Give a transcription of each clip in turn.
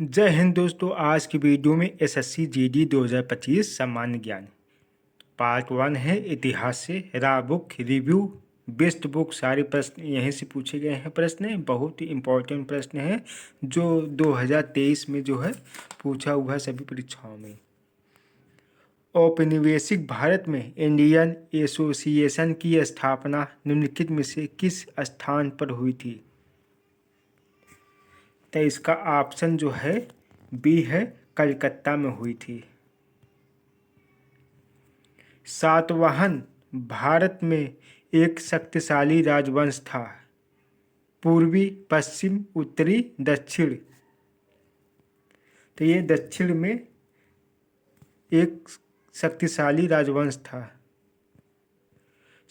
जय हिंद दोस्तों। आज की वीडियो में एसएससी जीडी 2025 सामान्य ज्ञान पार्ट 1 है। इतिहास से रा बुक रिव्यू बेस्ट बुक सारे प्रश्न यहीं से पूछे गए हैं। प्रश्न बहुत ही इम्पोर्टेंट प्रश्न है जो 2023 में जो है पूछा हुआ है सभी परीक्षाओं में। औपनिवेशिक भारत में इंडियन एसोसिएशन की स्थापना निम्नलिखित में से किस स्थान पर हुई थी? तो इसका ऑप्शन जो है बी है, कलकत्ता में हुई थी। सातवाहन भारत में एक शक्तिशाली राजवंश था। पूर्वी, पश्चिम, उत्तरी, दक्षिण। तो ये दक्षिण में एक शक्तिशाली राजवंश था।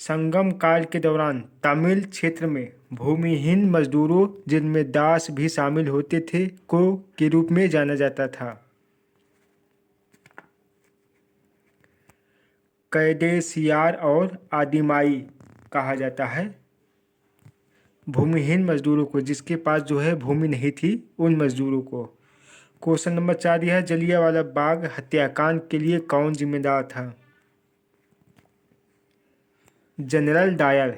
संगम काल के दौरान तमिल क्षेत्र में भूमिहीन मजदूरों, जिनमें दास भी शामिल होते थे, को के रूप में जाना जाता था। कैडेसियार और आदिमाई कहा जाता है भूमिहीन मजदूरों को, जिसके पास जो है भूमि नहीं थी, उन मजदूरों को। क्वेश्चन नंबर 4 यह है, जलियांवाला बाग हत्याकांड के लिए कौन जिम्मेदार था? General Dyer.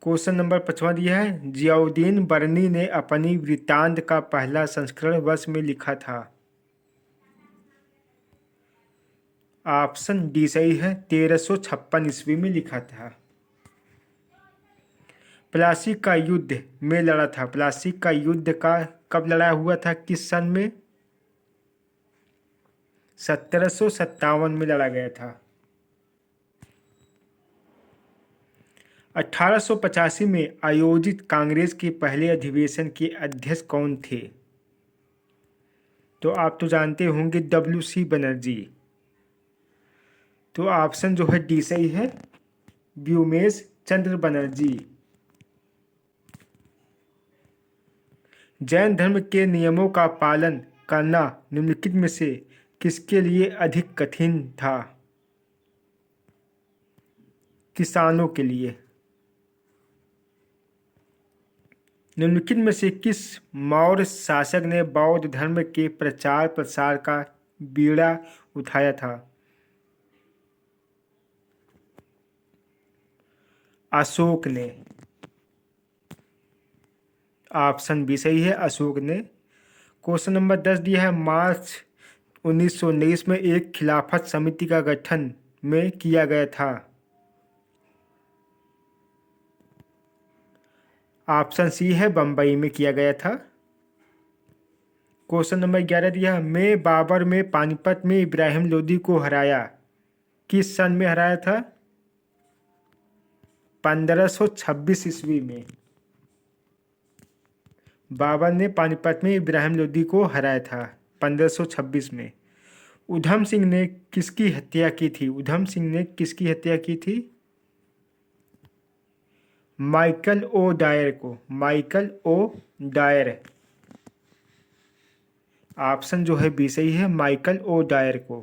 क्वेश्चन नंबर 5 दिया है, जियाउद्दीन बरनी ने अपनी वृत्तांत का पहला संस्करण वर्ष में लिखा था? ऑप्शन डी सही है, 1356 ईस्वी में लिखा था। प्लासी का युद्ध में लड़ा था। प्लासी का युद्ध का कब लड़ा हुआ था, किस सन में? 1757 में लड़ा गया था। 1885 में आयोजित कांग्रेस के पहले अधिवेशन के अध्यक्ष कौन थे? तो आप तो जानते होंगे WC बनर्जी। तो ऑप्शन जो है डी सही है, व्योमेश चंद्र बनर्जी। जैन धर्म के नियमों का पालन करना निम्नलिखित में से किसके लिए अधिक कठिन था? किसानों के लिए। निम्नलिखित में से किस मौर्य शासक ने बौद्ध धर्म के प्रचार प्रसार का बीड़ा उठाया था? अशोक ने। ऑप्शन बी सही है, अशोक ने। क्वेश्चन नंबर 10 दिया है, मार्च 1919 में एक खिलाफत समिति का गठन में किया गया था? ऑप्शन सी है, बंबई में किया गया था। क्वेश्चन नंबर 11 दिया है, मैं बाबर में पानीपत में इब्राहिम लोदी को हराया, किस सन में हराया था? 1526 ईस्वी में बाबर ने पानीपत में इब्राहिम लोदी को हराया था, 1526 में। उधम सिंह ने किसकी हत्या की थी? उधम सिंह ने किसकी हत्या की थी? माइकल ओ डायर को। Michael O'Dwyer. ऑप्शन जो है बी सही है, माइकल ओ डायर को।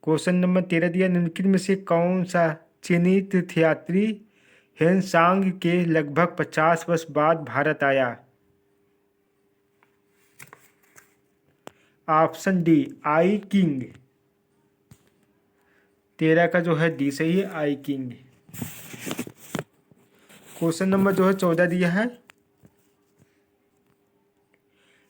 क्वेश्चन नंबर 13 दिया, निम्नलिखित में से कौन सा चीनी तीर्थयात्री हेनसांग के लगभग 50 वर्ष बाद भारत आया? ऑप्शन डी, आई किंग। 13 का जो है डी सही है, आई किंग। क्वेश्चन नंबर जो है 14 दिया है,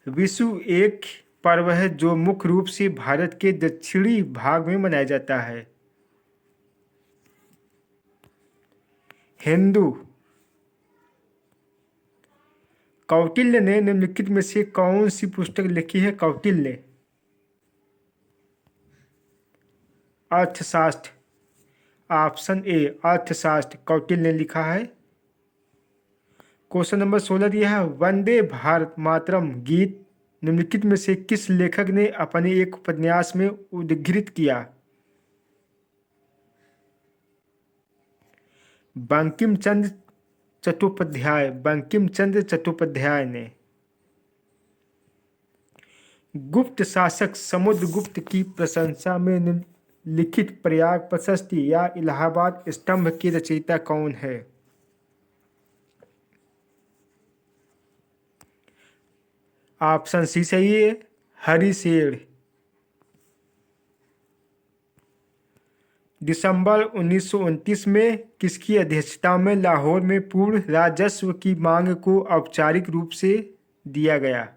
विषु एक पर्व है जो मुख्य रूप से भारत के दक्षिणी भाग में मनाया जाता है। हिंदू। कौटिल्य ने निम्नलिखित में से कौन सी पुस्तक लिखी है? कौटिल्य। अर्थशास्त्र। ऑप्शन ए, अर्थशास्त्र कौटिल्य ने लिखा है। क्वेश्चन नंबर 16 दिया है, वंदे भारत मातरम गीत निम्नलिखित में से किस लेखक ने अपने एक उपन्यास में उद्धृत किया? बंकिम चंद्र चट्टोपाध्याय। बंकिम चंद्र चट्टोपाध्याय ने। गुप्त शासक समुद्रगुप्त की प्रशंसा में लिखित प्रयाग प्रशस्ति या इलाहाबाद स्तंभ की रचयिता कौन है? ऑप्शन सी सही है, हरिशेर। दिसंबर 1929 में किसकी अध्यक्षता में लाहौर में पूर्ण राजस्व की मांग को औपचारिक रूप से दिया गया?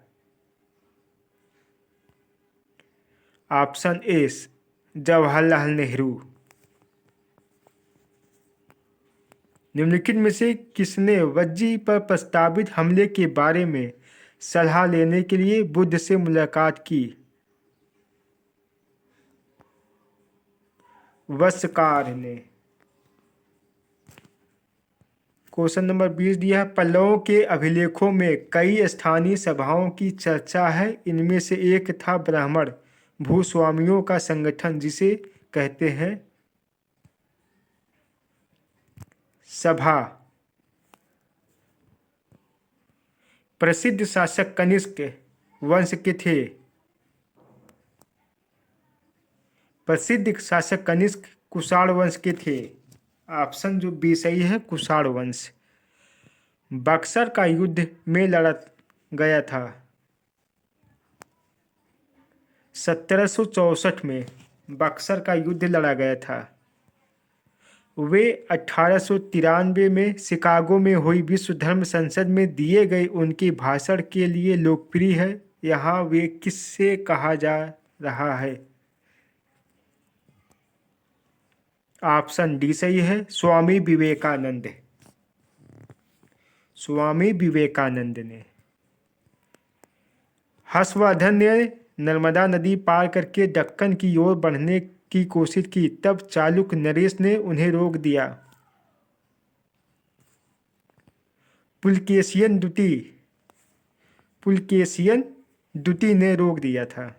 Option A Jawaharlal Nehru. निम्नलिखित में से किसने वज्जी पर प्रस्तावित हमले के बारे में सलाह लेने के लिए बुद्ध से मुलाकात की? वस्कार ने। क्वेश्चन नंबर 20 दिया है, पल्लवों के अभिलेखों में कई स्थानीय सभाओं की चर्चा है। इनमें से एक था ब्राह्मण भूस्वामियों का संगठन, जिसे कहते हैं सभा। प्रसिद्ध शासक कनिष्क वंश के थे। प्रसिद्ध शासक कनिष्क कुषाण वंश के थे। ऑप्शन जो बी सही है, कुषाण वंश। बक्सर का युद्ध में लड़ा गया था 1764 में। बक्सर का युद्ध लड़ा गया था। वे 1893 में शिकागो में हुई विश्व धर्म संसद में दिए गए उनके भाषण के लिए लोकप्रिय है। यहाँ वे किससे कहा जा रहा है? ऑप्शन डी सही है, स्वामी विवेकानंद। स्वामी विवेकानंद ने। हर्षवर्धन ने नर्मदा नदी पार करके दक्कन की ओर बढ़ने की कोशिश की, तब चालुक्य नरेश ने उन्हें रोक दिया। पुलकेशियन द्वितीय ने रोक दिया था।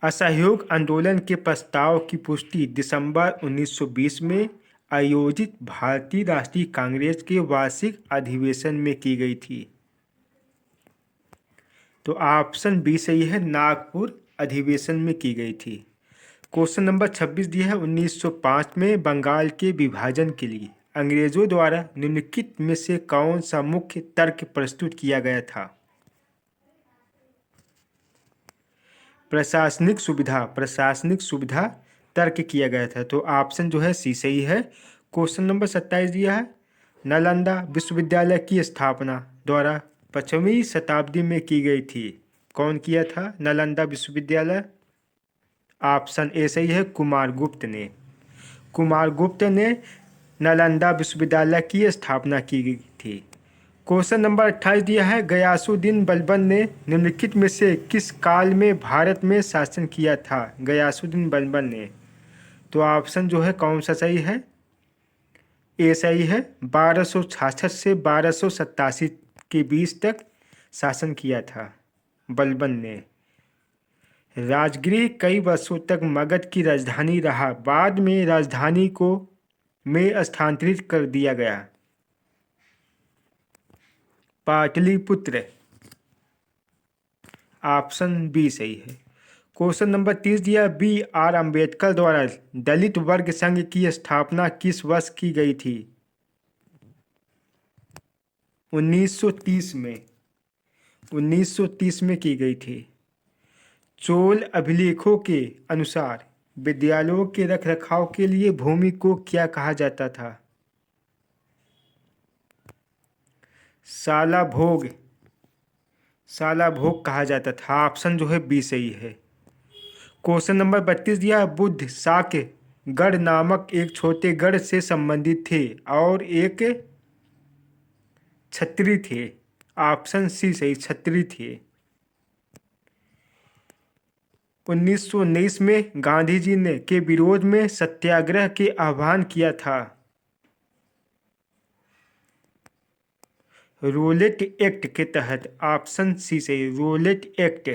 असहयोग आंदोलन के प्रस्ताव की पुष्टि दिसंबर 1920 में आयोजित भारतीय राष्ट्रीय कांग्रेस के वार्षिक अधिवेशन में की गई थी। तो ऑप्शन बी सही है, नागपुर अधिवेशन में की गई थी। क्वेश्चन नंबर 26 दिया है, 1905 में बंगाल के विभाजन के लिए अंग्रेजों द्वारा निम्नलिखित में से कौन सा मुख्य तर्क प्रस्तुत किया गया था? प्रशासनिक सुविधा तर्क किया गया था। तो ऑप्शन जो है सी सही है। क्वेश्चन नंबर 27 दिया है, नालंदा विश्वविद्यालय की स्थापना द्वारा 5वीं शताब्दी में की गई थी। कौन किया था नालंदा विश्वविद्यालय? ऑप्शन ए सही है, कुमारगुप्त ने। कुमारगुप्त ने नालंदा विश्वविद्यालय की स्थापना की गई थी। क्वेश्चन नंबर 28 दिया है, गयासुद्दीन बलबन ने निम्नलिखित में से किस काल में भारत में शासन किया था? गयासुद्दीन बलबन ने। तो ऑप्शन जो है कौन सा सही है? ए सही है, 1266 से 1287 के बीच तक शासन किया था बलबन ने। राजगृह कई वर्षों तक मगध की राजधानी रहा, बाद में राजधानी को में स्थानांतरित कर दिया गया। पाटलिपुत्र। ऑप्शन बी सही है। क्वेश्चन नंबर 30 दिया, B.R. अम्बेडकर द्वारा दलित वर्ग संघ की स्थापना किस वर्ष की गई थी? 1930 में। 1930 में की गई थी। चोल अभिलेखों के अनुसार विद्यालयों के रखरखाव के लिए भूमि को क्या कहा जाता था? साला भोग कहा जाता था। ऑप्शन जो है बी सही है। क्वेश्चन नंबर 32 दिया, बुद्ध शाक्य गढ़ नामक एक छोटे गढ़ से संबंधित थे और एक क्षत्रिय थे। ऑप्शन सी सही, क्षत्रिय थे। 1919 में गांधी जी ने के विरोध में सत्याग्रह के आह्वान किया था। रोलेट एक्ट के तहत। ऑप्शन सी सही, रोलेट एक्ट।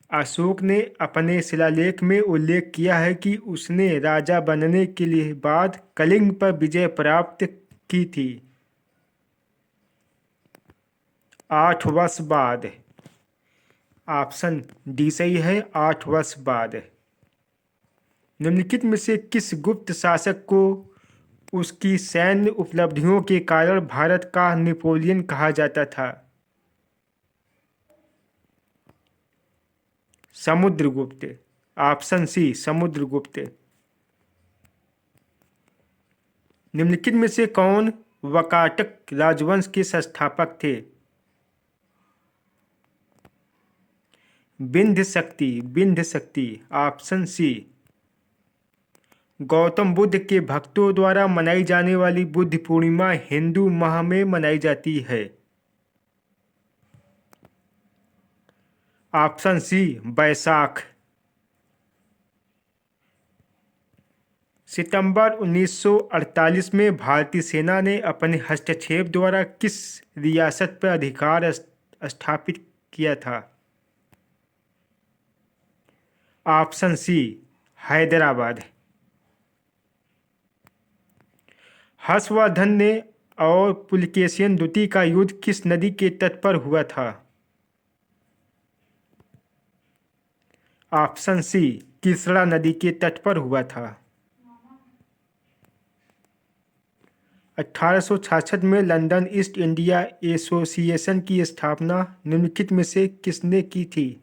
अशोक ने अपने शिलालेख में उल्लेख किया है कि उसने राजा बनने के लिए बाद कलिंग पर विजय प्राप्त की थी 8 वर्ष बाद। ऑप्शन डी सही है, 8 वर्ष बाद। निम्नलिखित में से किस गुप्त शासक को उसकी सैन्य उपलब्धियों के कारण भारत का नेपोलियन कहा जाता था। समुद्रगुप्त। Option C Samudragupta. निम्नलिखित में से कौन वाकाटक राजवंश के संस्थापक थे? विंध्य शक्ति। विंध्य शक्ति। Option C. गौतम बुद्ध के भक्तों द्वारा मनाई जाने वाली बुद्ध पूर्णिमा हिंदू माह में मनाई जाती है। ऑप्शन सी बैसाख। सितंबर 1948 में भारतीय सेना ने अपने हस्तक्षेप द्वारा किस रियासत पर अधिकार स्थापित किया था? Option C Hyderabad. हर्षवर्धन ने और पुलकेशिन द्वितीय का युद्ध किस नदी के तट पर हुआ था? ऑप्शन सी कृष्णा नदी के तट पर हुआ था। 1866 में लंदन ईस्ट इंडिया एसोसिएशन की स्थापना निम्नलिखित में से किसने की थी?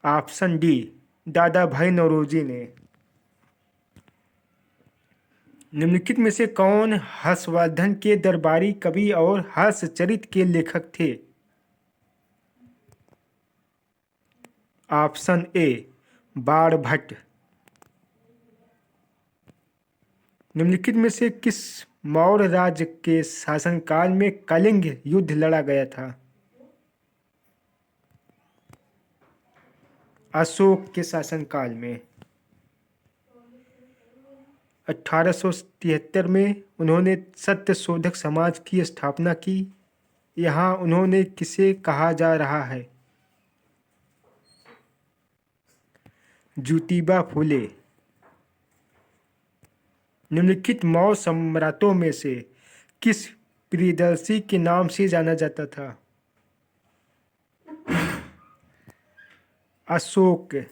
ऑप्शन डी दादा भाई नौरोजी ने। निम्नलिखित में से कौन हर्षवर्धन के दरबारी कवि और हर्षचरित के लेखक थे? Option A Banabhatta. निम्नलिखित में से किस मौर्य राज्य के शासनकाल में कलिंग युद्ध लड़ा गया था? अशोक के शासनकाल में। 1873 में उन्होंने सत्यशोधक समाज की स्थापना की। यहाँ उन्होंने किसे कहा जा रहा है? ज्योतिबा फुले। निम्नलिखित मौर्य सम्राटों में से किस प्रियदर्शी के नाम से जाना जाता था? अशोक।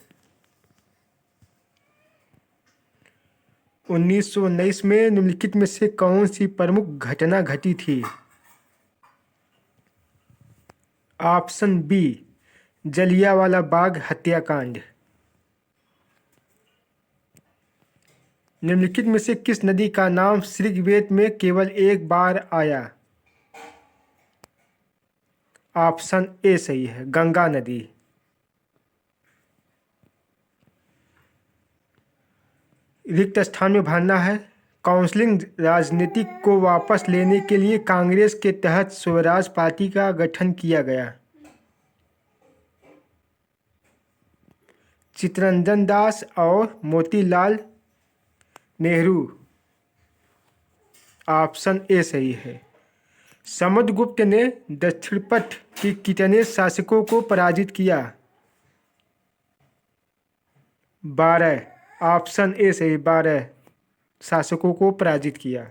1919 में निम्नलिखित में से कौन सी प्रमुख घटना घटी थी? ऑप्शन बी जलियांवाला बाग हत्याकांड। निम्नलिखित में से किस नदी का नाम ऋग्वेद में केवल एक बार आया? ऑप्शन ए सही है, गंगा नदी। रिक्त स्थान में भरना है। काउंसिलिंग राजनीति को वापस लेने के लिए कांग्रेस के तहत स्वराज पार्टी का गठन किया गया। चित्तरंजन दास और मोतीलाल नेहरू। ऑप्शन ए सही है। समुद्रगुप्त ने दक्षिणपथ के कितने शासकों को पराजित किया? 12। ऑप्शन ए सही, 12 शासकों को पराजित किया।